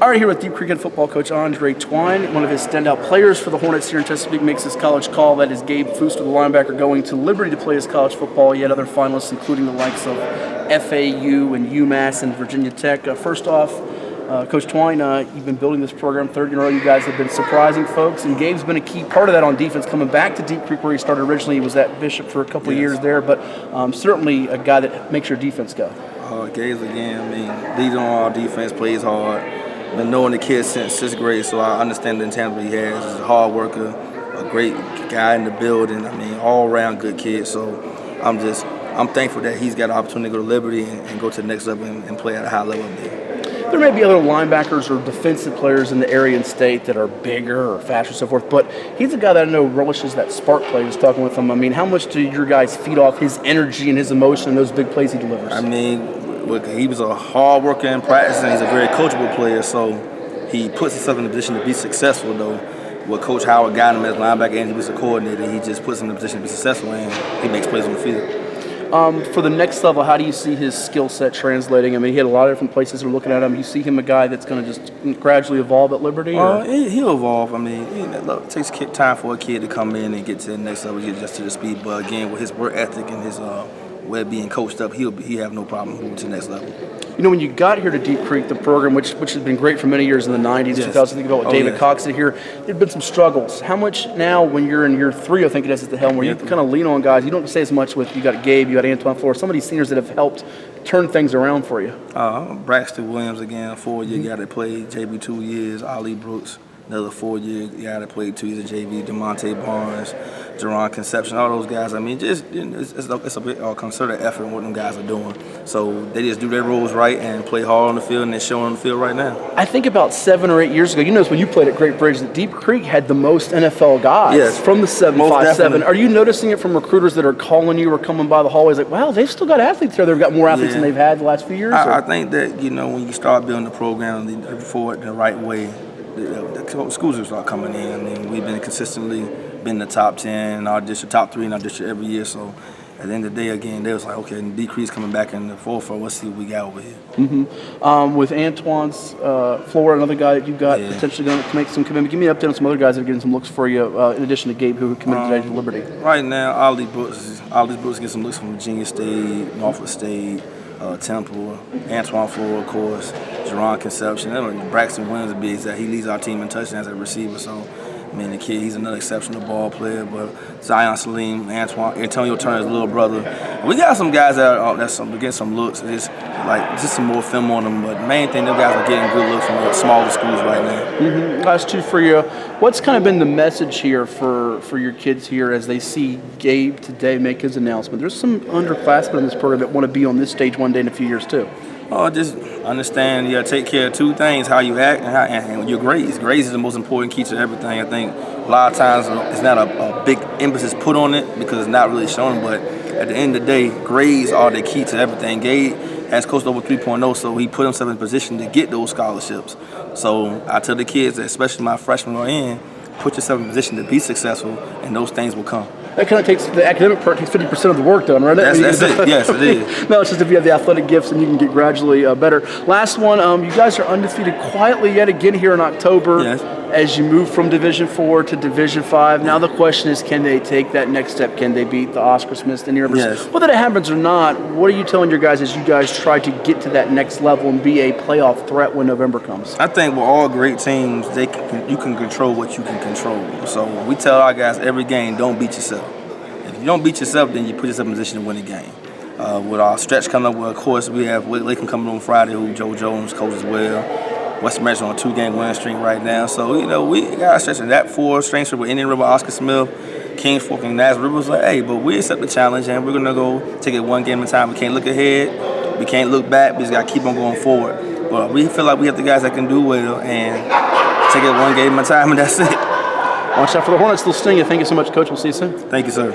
All right, here with Deep Creek head football coach Andre Twine. One of his standout players for the Hornets here in Chesapeake makes his college call. That is Gabe Fuster, the linebacker, going to Liberty to play his college football. Yet other finalists, including the likes of FAU and UMass and Virginia Tech. First off, Coach Twine, you've been building this program third in a row. You guys have been surprising folks, and Gabe's been a key part of that on defense. Coming back to Deep Creek where he started originally, he was at Bishop for a couple of years there, but certainly a guy that makes your defense go. Gabe's again, leading on our defense, plays hard. Been knowing the kid since 6th grade, so I understand the intangible he has. He's a hard worker, a great guy in the building. All-around good kid. So I'm thankful that he's got an opportunity to go to Liberty and go to the next level and play at a high level there. There may be other linebackers or defensive players in the area and state that are bigger or faster and so forth, but he's a guy that I know relishes that spark play. I was talking with him. How much do your guys feed off his energy and his emotion and those big plays he delivers? He was a hard worker in practice, and he's a very coachable player, so he puts himself in a position to be successful, though. What Coach Howard got him as linebacker and he was a coordinator, he just puts him in a position to be successful, and he makes plays on the field. For the next level, how do you see his skill set translating? He had a lot of different places we're looking at him. You see him a guy that's going to just gradually evolve at Liberty? He'll evolve. It takes time for a kid to come in and get to the next level, get just to the speed. But again, with his work ethic and his way of being coached up, he have no problem moving to the next level. When you got here to Deep Creek, the program, which has been great for many years in the 90s, 2000, think about what David Cox did here, there had been some struggles. How much now, when you're in year 3, I think it is at the helm, where you kind of lean on guys, you don't say as much with, you got Gabe, you got Antoine Flores, some of these seniors that have helped turn things around for you? Braxton Williams, again, 4-year guy that played JV 2 years, Ollie Brooks, another 4-year guy that played 2 years at JV, DeMonte Barnes, Jerron Conception, all those guys. It's a big concerted effort in what them guys are doing. So they just do their roles right and play hard on the field, and they're showing on the field right now. I think about 7 or 8 years ago, you notice when you played at Great Bridge that Deep Creek had the most NFL guys from the 757. Are you noticing it from recruiters that are calling you or coming by the hallways like, wow, they've still got athletes there. They've got more athletes than they've had the last few years? I think that, when you start building the program forward the right way, the schools will start coming in. We've been consistently been the top 10 in our district, top 3 in our district every year. So at the end of the day, again, they was like, okay, Decrease coming back in the forefront. Let's see what we got over here. With Antoine's Flora, another guy that you've got potentially going to make some commitment. Give me an update on some other guys that are getting some looks for you, in addition to Gabe, who committed today to Liberty. Right now, Ollie Brooks getting some looks from Virginia State, Norfolk State, Temple, Antoine Flora, of course, Jerron Conception, Braxton Williams, to be exact. He leads our team in touchdowns as a receiver. So, the kid, he's another exceptional ball player. But Zion Salim, Antonio Turner's little brother. We got some guys that's getting some looks. Just some more film on them. But the main thing, those guys are getting good looks from the smaller schools right now. Last two for you. What's kind of been the message here for your kids here as they see Gabe today make his announcement? There's some underclassmen in this program that want to be on this stage one day in a few years too. Just understand you got to take care of 2 things, how you act and your grades. Grades is the most important key to everything. I think a lot of times it's not a big emphasis put on it because it's not really shown, but at the end of the day, grades are the key to everything. Gabe has coached over 3.0, so he put himself in a position to get those scholarships. So I tell the kids, especially my freshmen are in, put yourself in a position to be successful, and those things will come. That kind of takes the academic part, takes 50% of the work done, right? That's it. Yes, it is. No, it's just if you have the athletic gifts and you can get gradually better. Last one, you guys are undefeated quietly yet again here in October as you move from Division 4 to Division 5. Now the question is, can they take that next step? Can they beat the Oscar Smiths and the Rivers? Whether that happens or not, what are you telling your guys as you guys try to get to that next level and be a playoff threat when November comes? I think with all great teams, you can control what you can control. So we tell our guys every game, don't beat yourself. If you don't beat yourself, then you put yourself in a position to win a game. With our stretch coming up, of course, we have Lakeland coming on Friday, who Joe Jones coaches well. Western Mary's on a 2-game winning streak right now. So, we got a stretch of that 4 strengths with Indian River, Oscar Smith, Kings Fork, and Nazareth River. Was like, hey, but we accept the challenge, and we're going to go take it 1 game at a time. We can't look ahead. We can't look back. We just got to keep on going forward. But we feel like we have the guys that can do well and take it 1 game at a time, and that's it. Watch out for the Hornets. They'll sting you. Thank you so much, Coach. We'll see you soon. Thank you, sir.